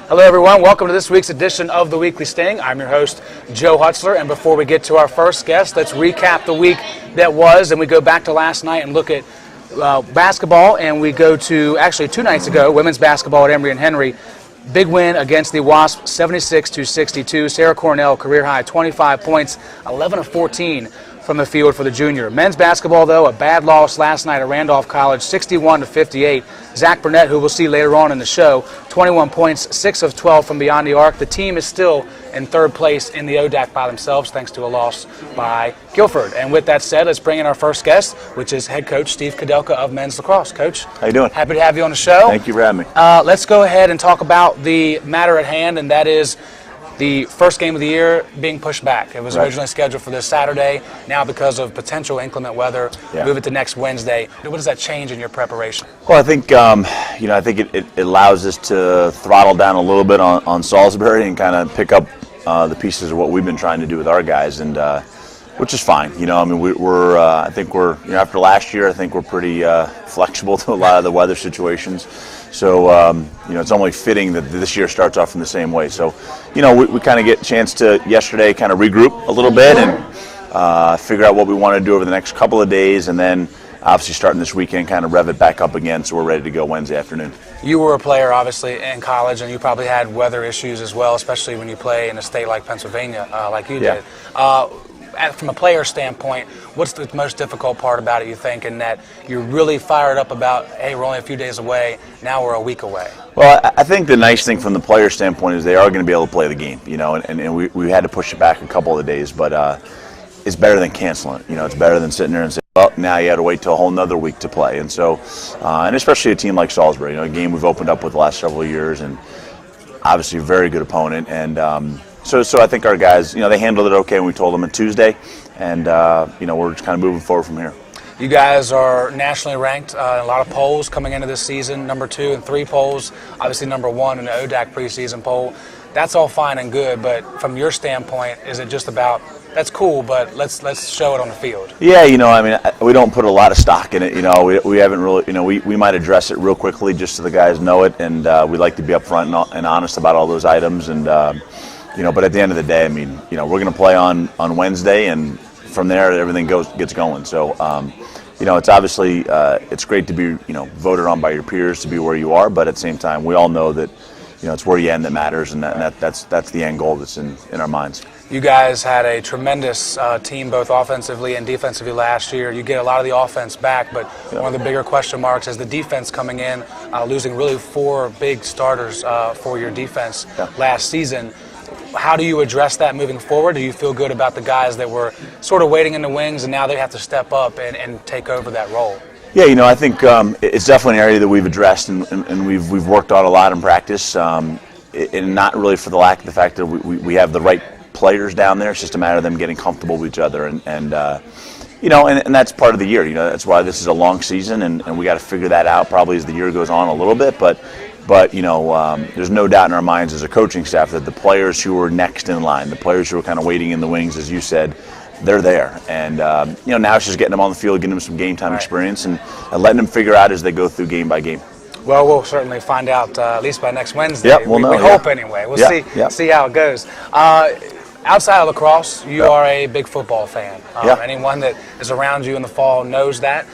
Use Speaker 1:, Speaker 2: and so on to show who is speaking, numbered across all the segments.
Speaker 1: Hello, everyone. Welcome to this week's edition of the Weekly Sting. I'm your host, Joe Hutzler, and before we get to our first guest, let's recap the week that was, and we go back to last night and look at basketball, and we go to, actually 2 nights ago, women's basketball at Emory and Henry. Big win against the Wasps, 76-62. Sarah Cornell, career-high 25 points, 11 of 14 from the field for the junior. Men's basketball, though, a bad loss last night at Randolph College, 61-58. Zack Burnett, who we'll see later on in the show, 21 points, 6 of 12 from beyond the arc. The team is still in third place in the ODAC by themselves, thanks to a loss by Guilford. And with that said, let's bring in our first guest, which is head coach Steve Koudelka of men's lacrosse. Coach,
Speaker 2: how you doing?
Speaker 1: Happy to have you on the show.
Speaker 2: Thank you for having me.
Speaker 1: Let's go ahead and talk about the matter at hand, and that is the first game of the year being pushed back. It was originally scheduled for this Saturday. Now, because of potential inclement weather, move it to next Wednesday. What does that change in your preparation?
Speaker 2: Well, I think I think it allows us to throttle down a little bit on Salisbury and kind of pick up the pieces of what we've been trying to do with our guys, and which is fine. I mean, I think we're after last year, I think we're pretty flexible to a lot of the weather situations. So, it's only fitting that this year starts off in the same way. So, we kind of get a chance to yesterday kind of regroup a little bit and figure out what we want to do over the next couple of days, and then obviously starting this weekend kind of rev it back up again so we're ready to go Wednesday afternoon. You
Speaker 1: were a player, obviously, in college, and you probably had weather issues as well, especially when you play in a state like Pennsylvania, like you did. From a player standpoint, what's the most difficult part about it, you think, in that you're really fired up about, hey, we're only a few days away, now we're a week away? Well,
Speaker 2: I think the nice thing from the player standpoint is they are going to be able to play the game, and we had to push it back a couple of days, but it's better than canceling it. It's better than sitting there and saying, well, now you got to wait till a whole nother week to play. And so, and especially a team like Salisbury, a game we've opened up with the last several years, and obviously a very good opponent, and So I think our guys, they handled it okay when we told them on Tuesday, and, we're just kind of moving forward from here.
Speaker 1: You guys are nationally ranked in a lot of polls coming into this season, number 2 in 3 polls, obviously number 1 in the ODAC preseason poll. That's all fine and good, but from your standpoint, is it just about, that's cool, but let's show it on the field?
Speaker 2: Yeah, we don't put a lot of stock in it. We haven't really, we might address it real quickly just so the guys know it, and we like to be upfront and honest about all those items, and but at the end of the day, we're going to play on Wednesday, and from there everything gets going. So, it's obviously it's great to be voted on by your peers to be where you are, but at the same time, we all know that it's where you end that matters, and that's the end goal that's in our minds.
Speaker 1: You guys had a tremendous team, both offensively and defensively last year. You get a lot of the offense back, but one of the bigger question marks is the defense coming in, losing really 4 big starters for your defense last season. How do you address that moving forward? Do you feel good about the guys that were sort of waiting in the wings and now they have to step up and take over that role?
Speaker 2: Yeah, I think it's definitely an area that we've addressed and we've worked on a lot in practice, and not really for the lack of the fact that we have the right players down there. It's just a matter of them getting comfortable with each other, and that's part of the year. That's why this is a long season, and we got to figure that out probably as the year goes on a little bit, but there's no doubt in our minds as a coaching staff that the players who are next in line, the players who are kind of waiting in the wings, as you said, they're there. And, now it's just getting them on the field, getting them some game time experience, and letting them figure out as they go through game by game.
Speaker 1: Well, we'll certainly find out at least by next Wednesday.
Speaker 2: Yep, we'll know,
Speaker 1: we hope anyway. We'll see how it goes. Outside of lacrosse, you are a big football fan. Anyone that is around you in the fall knows that.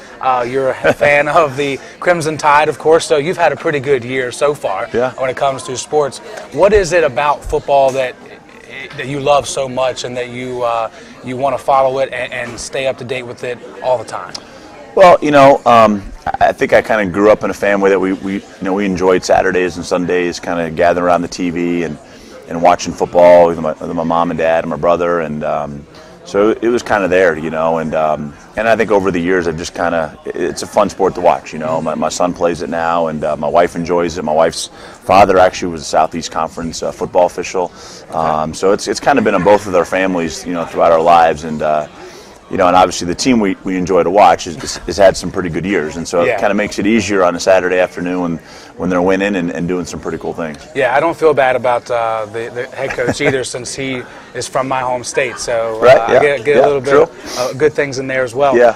Speaker 1: You're a fan of the Crimson Tide, of course, so you've had a pretty good year so far when it comes to sports. What is it about football that you love so much and that you want to follow it and stay up to date with it all the time?
Speaker 2: Well, I think I kind of grew up in a family that we enjoyed Saturdays and Sundays, kind of gathering around the TV and watching football with my mom and dad and my brother, and so it was kind of there, and I think over the years I've just it's a fun sport to watch, My son plays it now, and my wife enjoys it. My wife's father actually was a Southeast Conference football official, so it's kind of been in both of their families, throughout our lives, and and obviously the team we enjoy to watch has had some pretty good years, and so it kind of makes it easier on a Saturday afternoon when they're winning and doing some pretty cool things.
Speaker 1: Yeah, I don't feel bad about the head coach either, since he is from my home state. So
Speaker 2: right,
Speaker 1: I get a little bit of good things in there as well.
Speaker 2: Yeah.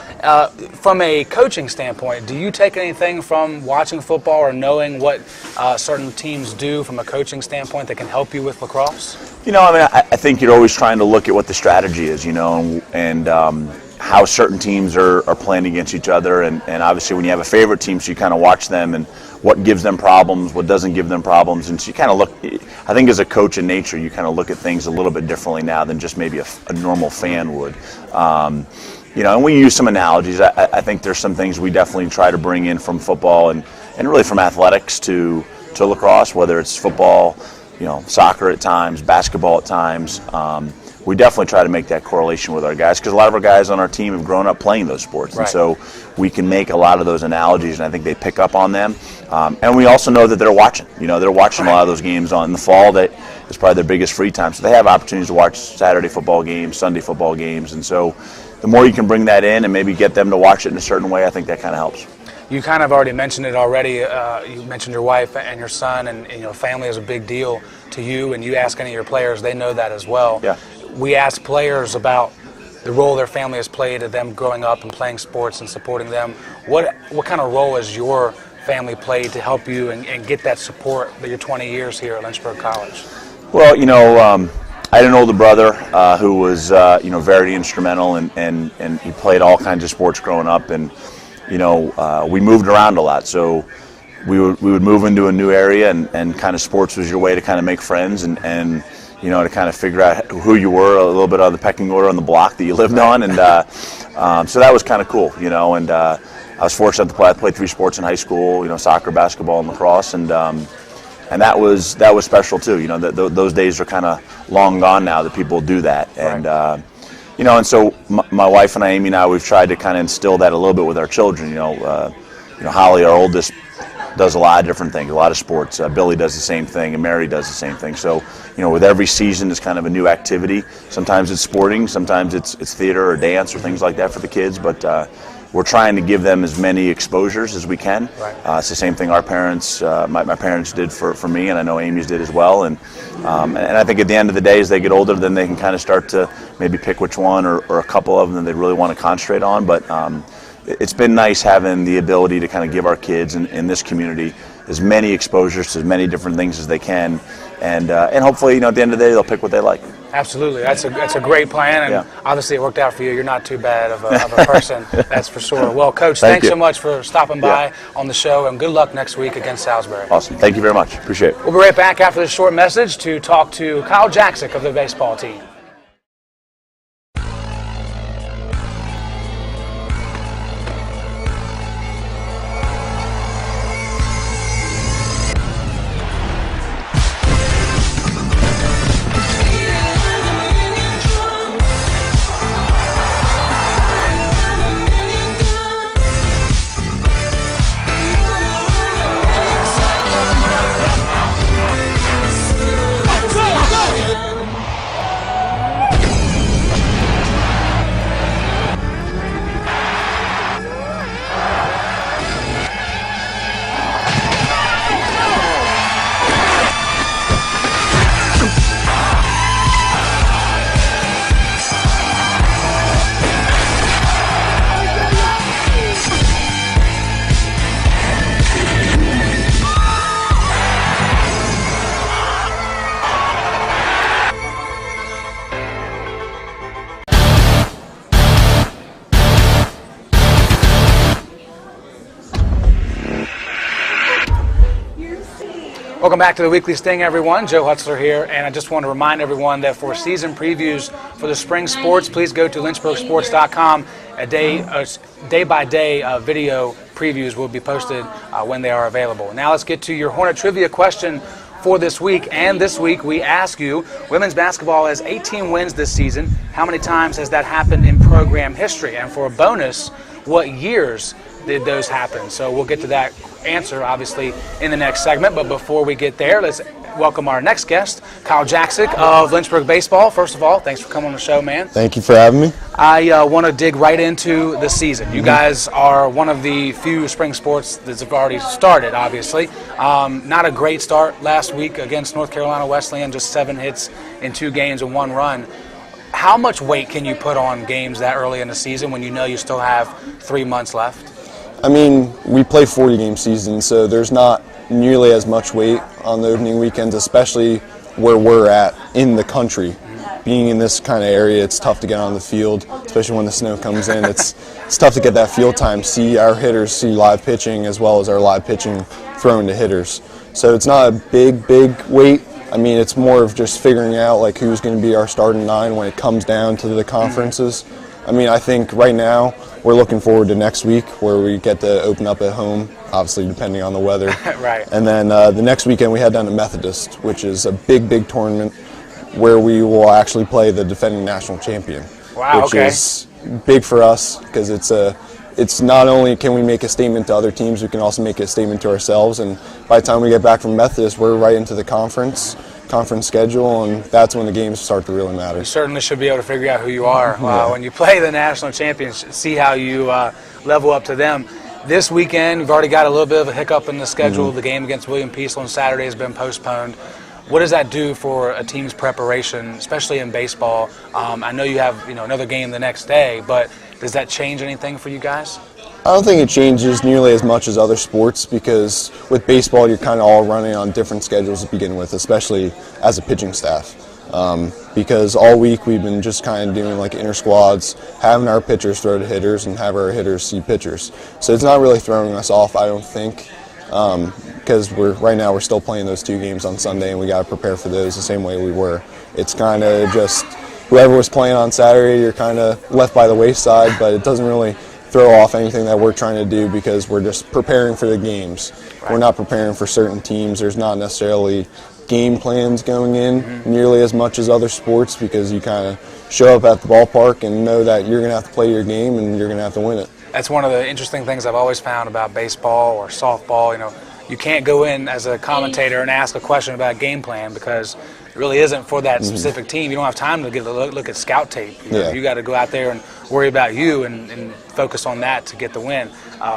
Speaker 1: From a coaching standpoint, do you take anything from watching football or knowing what certain teams do from a coaching standpoint that can help you with lacrosse?
Speaker 2: You know, I mean, I think you're always trying to look at what the strategy is, you know, and how certain teams are playing against each other. And obviously when you have a favorite team, so you kind of watch them and what gives them problems, what doesn't give them problems. And so you kind of look, I think as a coach in nature, you kind of look at things a little bit differently now than just maybe a normal fan would. You know, and we use some analogies. I think there's some things we definitely try to bring in from football and really from athletics to lacrosse, whether it's football, you know, soccer at times, basketball at times. We definitely try to make that correlation with our guys, because a lot of our guys on our team have grown up playing those sports.
Speaker 1: Right.
Speaker 2: And so we can make a lot of those analogies, and I think they pick up on them. And we also know that they're watching. You know, they're watching a lot of those games in the fall. That is probably their biggest free time. So they have opportunities to watch Saturday football games, Sunday football games. And so the more you can bring that in and maybe get them to watch it in a certain way, I think that kind of helps.
Speaker 1: You kind of already mentioned it already. You mentioned your wife and your son, and you know, family is a big deal to you. And you ask any of your players, they know that as well.
Speaker 2: Yeah.
Speaker 1: We ask players about the role their family has played in them growing up and playing sports and supporting them. What kind of role has your family played to help you and get that support that your 20 years here at Lynchburg College?
Speaker 2: Well, you know, I had an older brother who was, you know, very instrumental, and he played all kinds of sports growing up, and you know, we moved around a lot, so we would move into a new area, and kind of sports was your way to kind of make friends and you know, to kind of figure out who you were, a little bit of the pecking order on the block that you lived on, and so that was kind of cool, you know. And I was fortunate to play. I played 3 sports in high school, you know, soccer, basketball, and lacrosse, and that was special too. You know, those days are kind of long gone now that people do that, and you know, and so my wife and I, Amy and I, we've tried to kind of instill that a little bit with our children. You know, Holly, our oldest, does a lot of different things, a lot of sports. Billy does the same thing, and Mary does the same thing. So, you know, with every season is kind of a new activity. Sometimes it's sporting, sometimes it's theater or dance or things like that for the kids. But we're trying to give them as many exposures as we can.
Speaker 1: Right.
Speaker 2: It's the same thing our parents, my parents did for me, and I know Amy's did as well. And I think at the end of the day, as they get older, then they can kind of start to maybe pick which one or a couple of them that they really want to concentrate on. But it's been nice having the ability to kind of give our kids in this community as many exposures to as many different things as they can, and hopefully, you know, at the end of the day, they'll pick what they like.
Speaker 1: Absolutely, that's a great plan, and obviously it worked out for you. You're not too bad of a person, that's for sure. Well, Coach, thanks so much for stopping by on the show, and good luck next week against Salisbury.
Speaker 2: Awesome, thank you very much. Appreciate it.
Speaker 1: We'll be right back after this short message to talk to Kyle Jacksic of the baseball team. Welcome back to the Weekly Sting, everyone. Joe Hutzler here, and I just want to remind everyone that for season previews for the spring sports, please go to lynchburgsports.com. A day-by-day video previews will be posted when they are available. Now let's get to your Hornet trivia question for this week. And this week we ask you, women's basketball has 18 wins this season. How many times has that happened in program history? And for a bonus, what years did those happen? So we'll get to that answer, obviously, in the next segment. But before we get there, let's welcome our next guest, Kyle Jacksic of Lynchburg Baseball. First of all, thanks for coming on the show, man.
Speaker 3: Thank you for having me.
Speaker 1: I want to dig right into the season. You guys are one of the few spring sports that have already started, obviously. Not a great start last week against North Carolina Wesleyan, just 7 hits in 2 games and 1 run. How much weight can you put on games that early in the season when you know you still have 3 months left?
Speaker 3: I mean, we play 40-game season, so there's not nearly as much weight on the opening weekends, especially where we're at in the country. Being in this kind of area, it's tough to get on the field, especially when the snow comes in. It's tough to get that field time, see our hitters, see live pitching, as well as our live pitching throwing to hitters. So it's not a big weight. I mean, it's more of just figuring out like who's going to be our starting 9 when it comes down to the conferences. I mean, I think right now we're looking forward to next week where we get to open up at home, obviously depending on the weather.
Speaker 1: Right.
Speaker 3: And then the next weekend we head down to Methodist, which is a big tournament where we will actually play the defending national champion.
Speaker 1: Wow,
Speaker 3: which is big for us because it's not only can we make a statement to other teams, we can also make a statement to ourselves. And by the time we get back from Methodist, we're right into the conference schedule, and that's when the games start to really matter.
Speaker 1: You certainly should be able to figure out who you are when you play the national champions, see how you level up to them. This weekend, you've already got a little bit of a hiccup in the schedule. The game against William Peace on Saturday has been postponed. What does that do for a team's preparation, especially in baseball? I know you have another game the next day, but does that change anything for you guys?
Speaker 3: I don't think it changes nearly as much as other sports because with baseball you're kind of all running on different schedules to begin with, especially as a pitching staff. Because all week we've been just kind of doing like inter squads, having our pitchers throw to hitters and have our hitters see pitchers. So it's not really throwing us off, I don't think. Because right now we're still playing those 2 games on Sunday and we got to prepare for those the same way we were. It's kind of just whoever was playing on Saturday, you're kind of left by the wayside, but it doesn't really throw off anything that we're trying to do because we're just preparing for the games. Right. We're not preparing for certain teams. There's not necessarily game plans going in nearly as much as other sports because you kind of show up at the ballpark and know that you're going to have to play your game and you're going to have to win it.
Speaker 1: That's one of the interesting things I've always found about baseball or softball. You can't go in as a commentator and ask a question about game plan because it really isn't for that specific team. You don't have time to get a look at scout tape. You got to go out there and worry about you and focus on that to get the win.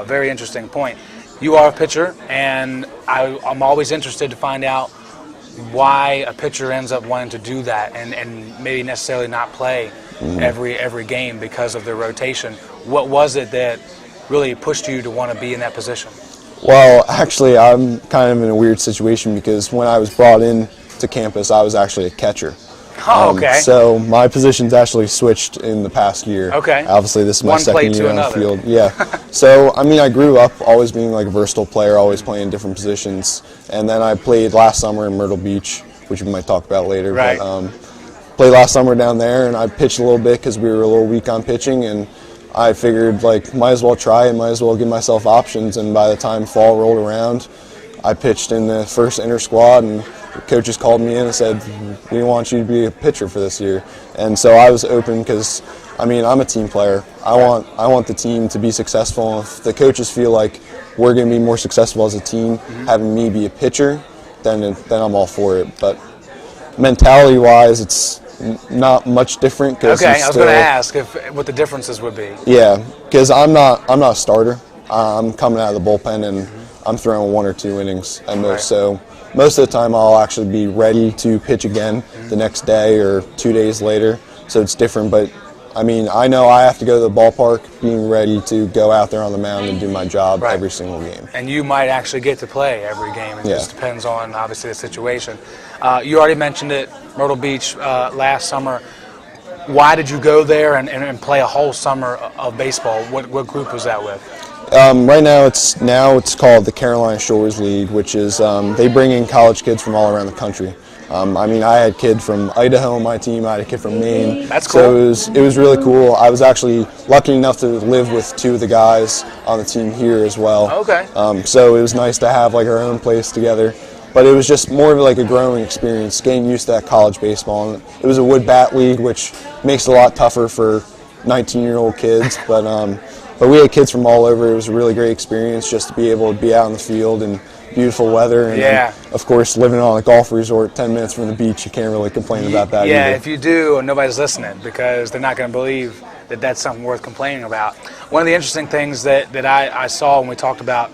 Speaker 1: Very interesting point. You are a pitcher, and I'm always interested to find out why a pitcher ends up wanting to do that and maybe necessarily not play every game because of their rotation. What was it that really pushed you to want to be in that position?
Speaker 3: Well, actually, I'm kind of in a weird situation because when I was brought in to campus, I was actually a catcher.
Speaker 1: Oh, okay.
Speaker 3: So my position's actually switched in the past year.
Speaker 1: Okay.
Speaker 3: Obviously, this is my second year on the field. Yeah.
Speaker 1: So,
Speaker 3: I mean, I grew up always being like a versatile player, always playing different positions. And then I played last summer in Myrtle Beach, which we might talk about later.
Speaker 1: Right.
Speaker 3: But, played last summer down there, and I pitched a little bit because we were a little weak on pitching. And I figured, like, might as well try and might as well give myself options. And by the time fall rolled around, I pitched in the first inter squad, and the coaches called me in and said, we want you to be a pitcher for this year. And so I was open because, I mean, I'm a team player. I want the team to be successful. And if the coaches feel like we're going to be more successful as a team, having me be a pitcher, then I'm all for it. But mentality-wise, it's not much different.
Speaker 1: Okay, I was going to ask what the differences would be.
Speaker 3: Yeah, because I'm not a starter. I'm coming out of the bullpen and I'm throwing 1 or 2 innings at most.
Speaker 1: Right.
Speaker 3: So most of the time I'll actually be ready to pitch again the next day or 2 days later. So it's different, but I mean, I know I have to go to the ballpark being ready to go out there on the mound and do my job every single game.
Speaker 1: And you might actually get to play every game. It just depends on, obviously, the situation. You already mentioned it, Myrtle Beach last summer. Why did you go there and play a whole summer of baseball? What group was that with?
Speaker 3: Right now it's called the Carolina Shores League, which is they bring in college kids from all around the country. I mean, I had a kid from Idaho on my team. I had a kid from Maine.
Speaker 1: That's cool.
Speaker 3: So it was really cool. I was actually lucky enough to live with 2 of the guys on the team here as well.
Speaker 1: Okay.
Speaker 3: So it was nice to have like our own place together. But it was just more of like a growing experience, getting used to that college baseball. And it was a wood bat league, which makes it a lot tougher for 19-year-old kids. But we had kids from all over. It was a really great experience just to be able to be out in the field and beautiful weather. And
Speaker 1: Yeah.
Speaker 3: then, of course, living on a golf resort 10 minutes from the beach, you can't really complain about that
Speaker 1: Yeah,
Speaker 3: either.
Speaker 1: if you do, nobody's listening because they're not going to believe that that's something worth complaining about. One of the interesting things that I saw when we talked about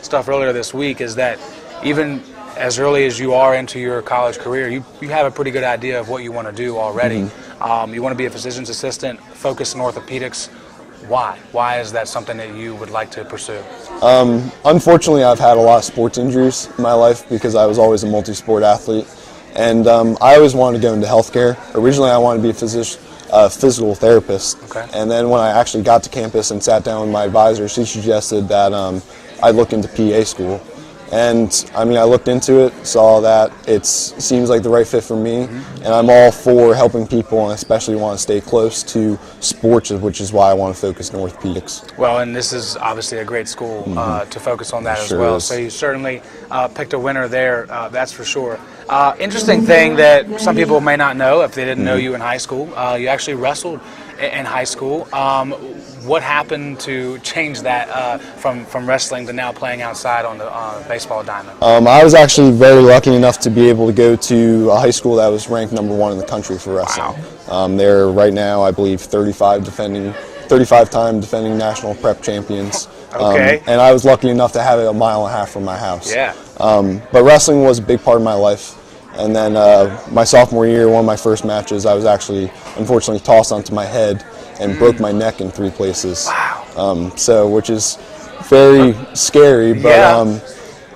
Speaker 1: stuff earlier this week is that even as early as you are into your college career, you have a pretty good idea of what you want to do already. You want to be a physician's assistant, focus in orthopedics. Why? Why is that something that you would like to pursue?
Speaker 3: Unfortunately, I've had a lot of sports injuries in my life because I was always a multi-sport athlete. And I always wanted to go into healthcare. Originally, I wanted to be a physical therapist.
Speaker 1: Okay.
Speaker 3: And then when I actually got to campus and sat down with my advisor, she suggested that I look into PA school. And I mean, I looked into it, saw that it seems like the right fit for me, and I'm all for helping people, and especially want to stay close to sports, which is why I want to focus in orthopedics.
Speaker 1: Well, and this is obviously a great school to focus on that as
Speaker 3: Sure
Speaker 1: well.
Speaker 3: is.
Speaker 1: So you certainly picked a winner there, that's for sure. Interesting thing that some people may not know if they didn't know you in high school, you actually wrestled in high school. What happened to change that from wrestling to now playing outside on the baseball diamond?
Speaker 3: I was actually very lucky enough to be able to go to a high school that was ranked #1 in the country for wrestling. They're right now, I believe, 35-time defending national prep champions.
Speaker 1: Okay.
Speaker 3: And I was lucky enough to have it a mile and a half from my house.
Speaker 1: Yeah.
Speaker 3: But wrestling was a big part of my life. And then my sophomore year, one of my first matches, I was actually unfortunately tossed onto my head and broke my neck in 3 places.
Speaker 1: Wow.
Speaker 3: Which is very scary, but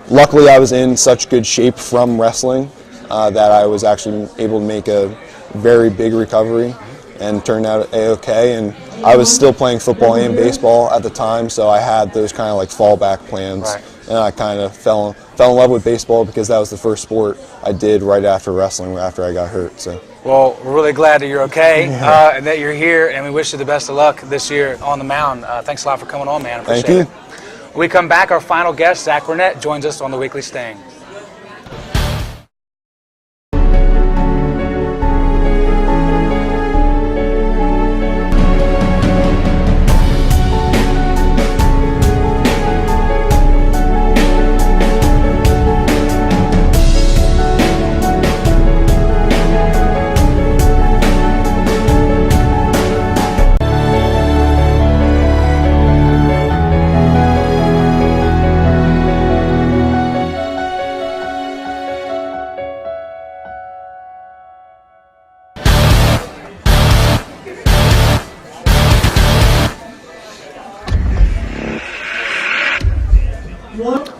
Speaker 3: luckily I was in such good shape from wrestling that I was actually able to make a very big recovery and turned out A-okay. And I was still playing football and baseball at the time, so I had those kind of like fallback plans.
Speaker 1: Right.
Speaker 3: And I kind of fell in love with baseball because that was the first sport I did right after wrestling, after I got hurt. So.
Speaker 1: Well, we're really glad that you're okay and that you're here, and we wish you the best of luck this year on the mound. Thanks a lot for coming on, man. Appreciate
Speaker 3: Thank you.
Speaker 1: it. When we come back, our final guest, Zack Burnett, joins us on the Weekly Sting.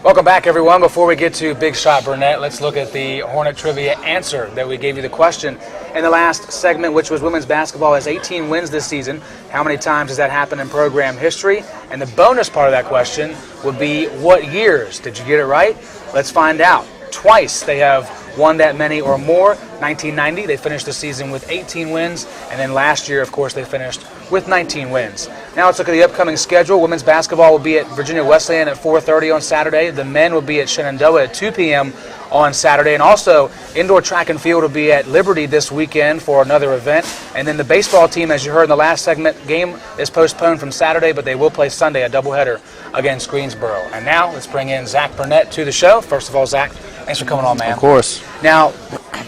Speaker 1: Welcome back, everyone. Before we get to Big Shot Burnett, let's look at the Hornet Trivia answer that we gave you the question in the last segment, which was women's basketball has 18 wins this season. How many times has that happened in program history? And the bonus part of that question would be, what years? Did you get it right? Let's find out. Twice they have won that many or more. 1990, they finished the season with 18 wins, and then last year, of course, they finished with 19 wins. Now let's look at the upcoming schedule. Women's basketball will be at Virginia Wesleyan at 4:30 on Saturday. The men will be at Shenandoah at 2 p.m. on Saturday. And also, indoor track and field will be at Liberty this weekend for another event. And then the baseball team, as you heard in the last segment, game is postponed from Saturday, but they will play Sunday, a doubleheader against Greensboro. And now let's bring in Zack Burnett to the show. First of all, Zack, thanks for coming on, man.
Speaker 4: Of course.
Speaker 1: Now,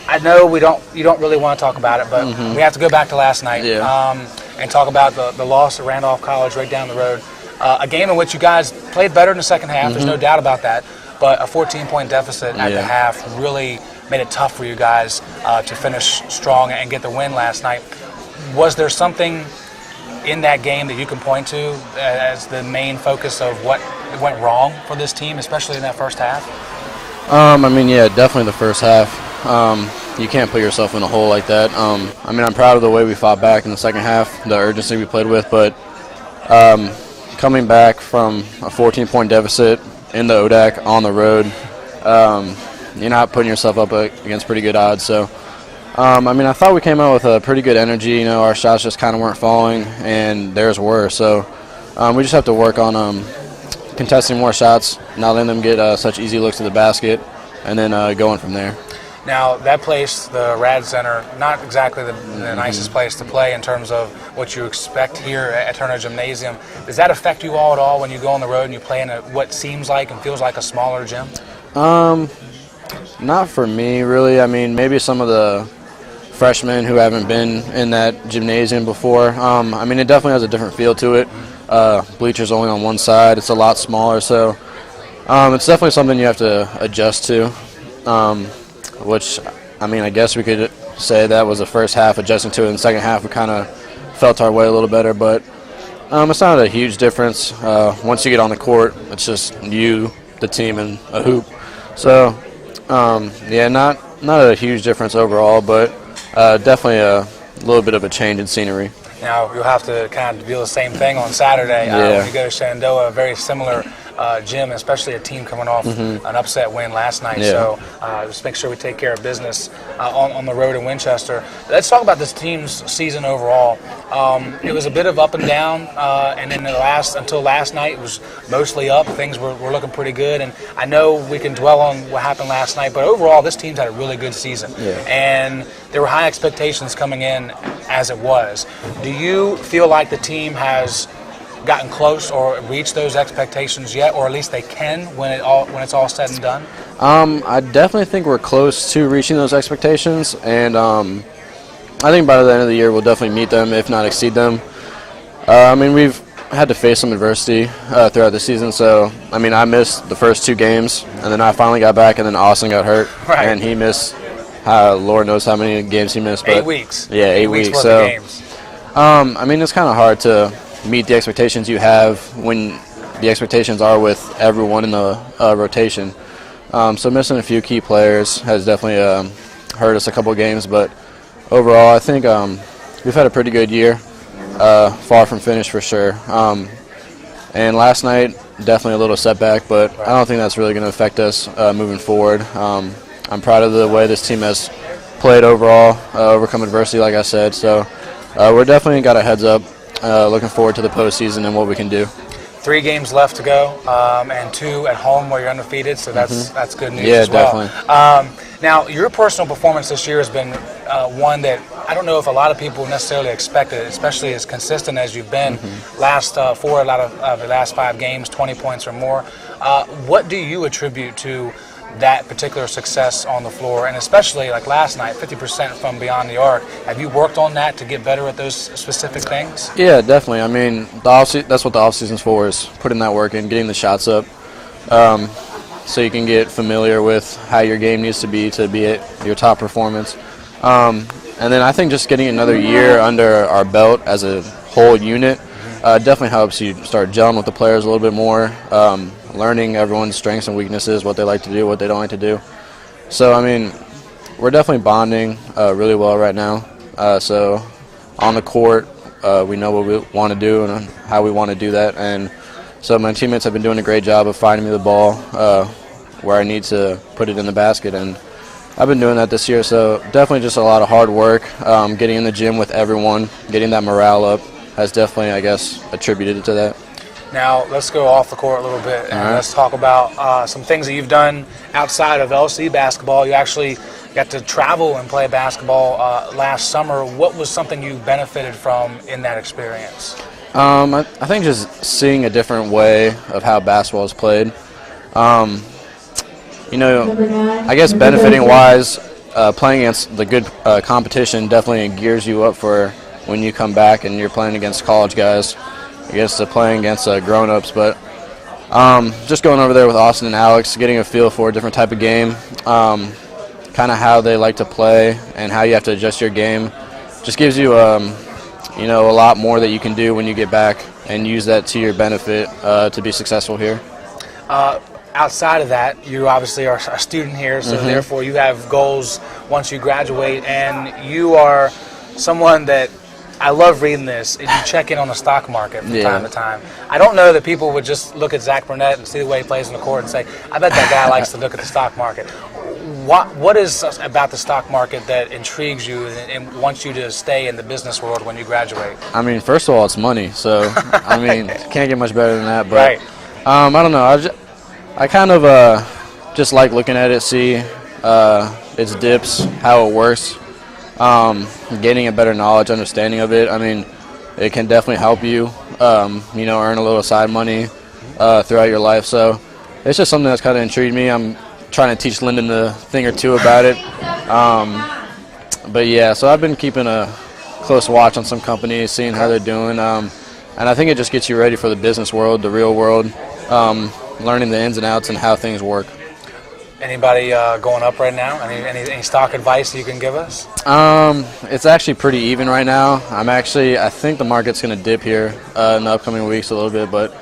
Speaker 1: I know you don't really want to talk about it, but we have to go back to last night and talk about the loss at Randolph College right down the road. A game in which you guys played better in the second half, there's no doubt about that, but a 14-point deficit at the half really made it tough for you guys to finish strong and get the win last night. Was there something in that game that you can point to as the main focus of what went wrong for this team, especially in that first half?
Speaker 4: I mean, yeah, definitely the first half. You can't put yourself in a hole like that. I mean, I'm proud of the way we fought back in the second half, the urgency we played with, but coming back from a 14-point deficit in the ODAC on the road, you're not putting yourself up against pretty good odds. So, I mean, I thought we came out with a pretty good energy. You know, our shots just kind of weren't falling, and theirs were. So we just have to work on contesting more shots, not letting them get such easy looks at the basket, and then going from there.
Speaker 1: Now, that place, the Rad Center, not exactly the nicest place to play in terms of what you expect here at Turner Gymnasium. Does that affect you all at all when you go on the road and you play in what seems like and feels like a smaller gym?
Speaker 4: Not for me, really. I mean, maybe some of the freshmen who haven't been in that gymnasium before. I mean, it definitely has a different feel to it. Bleachers only on one side. It's a lot smaller, so it's definitely something you have to adjust to, which, I mean, I guess we could say that was the first half, adjusting to it. In the second half, we kind of felt our way a little better, but it's not a huge difference. Once you get on the court, it's just you, the team, and a hoop. So, yeah, not a huge difference overall, but definitely a little bit of a change in scenery.
Speaker 1: Now, you'll have to kind of do the same thing on Saturday when you go to Shenandoah, a very similar gym, especially a team coming off an upset win last night.
Speaker 4: Yeah.
Speaker 1: So just make sure we take care of business on the road in Winchester. Let's talk about this team's season overall. It was a bit of up and down, and then until last night, it was mostly up. Things were looking pretty good, and I know we can dwell on what happened last night, but overall, this team's had a really good season.
Speaker 4: Yeah.
Speaker 1: And there were high expectations coming in as it was. Do you feel like the team has gotten close or reached those expectations yet, or at least they can when it's all said and done?
Speaker 4: I definitely think we're close to reaching those expectations, and I think by the end of the year we'll definitely meet them, if not exceed them. I mean, we've had to face some adversity throughout the season, so I mean, I missed the first 2 games, and then I finally got back, and then Austin got hurt, and he missed, Lord knows how many games he missed. But
Speaker 1: 8 weeks.
Speaker 4: Yeah, 8 weeks.
Speaker 1: Worth
Speaker 4: So,
Speaker 1: of games.
Speaker 4: I mean, it's kind of hard to meet the expectations you have when the expectations are with everyone in the rotation. So missing a few key players has definitely hurt us a couple games, but overall I think we've had a pretty good year, far from finished for sure. And last night, definitely a little setback, but I don't think that's really going to affect us moving forward. I'm proud of the way this team has played overall, overcome adversity, like I said, so we're definitely got our heads up. Looking forward to the postseason and what we can do.
Speaker 1: 3 games left to go, and 2 at home where you're undefeated, so that's good news as
Speaker 4: well.
Speaker 1: Yeah, definitely. Now, your personal performance this year has been one that I don't know if a lot of people necessarily expected, especially as consistent as you've been. Last 4 out of the last 5 games, 20 points or more. What do you attribute to that particular success on the floor, and especially like last night, 50% from beyond the arc? Have you worked on that to get better at those specific things?
Speaker 4: Yeah, definitely. I mean, that's what the off-season's for, is putting that work in, getting the shots up, so you can get familiar with how your game needs to be at your top performance. And then I think just getting another year under our belt as a whole unit definitely helps you start gelling with the players a little bit more, learning everyone's strengths and weaknesses, what they like to do, what they don't like to do. So, I mean, we're definitely bonding really well right now. So on the court, we know what we want to do and how we want to do that. And so my teammates have been doing a great job of finding me the ball where I need to put it in the basket. And I've been doing that this year. So definitely just a lot of hard work, getting in the gym with everyone, getting that morale up has definitely, I guess, attributed to that.
Speaker 1: Now, let's go off the court a little bit, and let's talk about some things that you've done outside of LC basketball. You actually got to travel and play basketball last summer. What was something you benefited from in that experience?
Speaker 4: I think just seeing a different way of how basketball is played. You know, I guess benefiting-wise, playing against the good competition definitely gears you up for when you come back and you're playing against college guys. I guess playing against grown-ups, but just going over there with Austin and Alex, getting a feel for a different type of game, kind of how they like to play and how you have to adjust your game, just gives you, you know, a lot more that you can do when you get back and use that to your benefit to be successful here.
Speaker 1: Outside of that, you obviously are a student here, so therefore you have goals once you graduate, and you are someone that I love reading this. You check in on the stock market from time to time. I don't know that people would just look at Zack Burnett and see the way he plays on the court and say, I bet that guy likes to look at the stock market. What is about the stock market that intrigues you and wants you to stay in the business world when you graduate?
Speaker 4: I mean, first of all, it's money. So, I mean, can't get much better than that. But
Speaker 1: Right.
Speaker 4: I don't know. I kind of just like looking at it, see its dips, how it works, gaining a better knowledge, understanding of it. I mean, it can definitely help you, earn a little side money throughout your life. So it's just something that's kind of intrigued me. I'm trying to teach Lyndon a thing or two about it. But yeah, so I've been keeping a close watch on some companies, seeing how they're doing. And I think it just gets you ready for the business world, the real world, learning the ins and outs and how things work.
Speaker 1: Anybody going up right now? Any stock advice you can give us?
Speaker 4: It's actually pretty even right now. I think the market's going to dip here in the upcoming weeks a little bit, but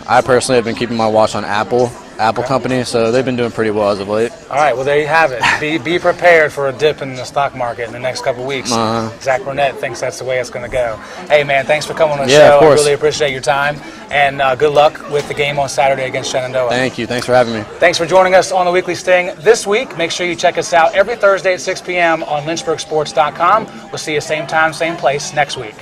Speaker 4: I personally have been keeping my watch on Apple company, so they've been doing pretty well as of late.
Speaker 1: All right, well, there you have it. Be prepared for a dip in the stock market in the next couple of weeks. Zack Burnett thinks that's the way it's going to go. Hey, man, thanks for coming on the show.
Speaker 4: Of course.
Speaker 1: I really appreciate your time, and good luck with the game on Saturday against Shenandoah.
Speaker 4: Thank you. Thanks for having me.
Speaker 1: Thanks for joining us on the Weekly Sting this week. Make sure you check us out every Thursday at 6 p.m. on lynchburgsports.com. We'll see you same time, same place next week.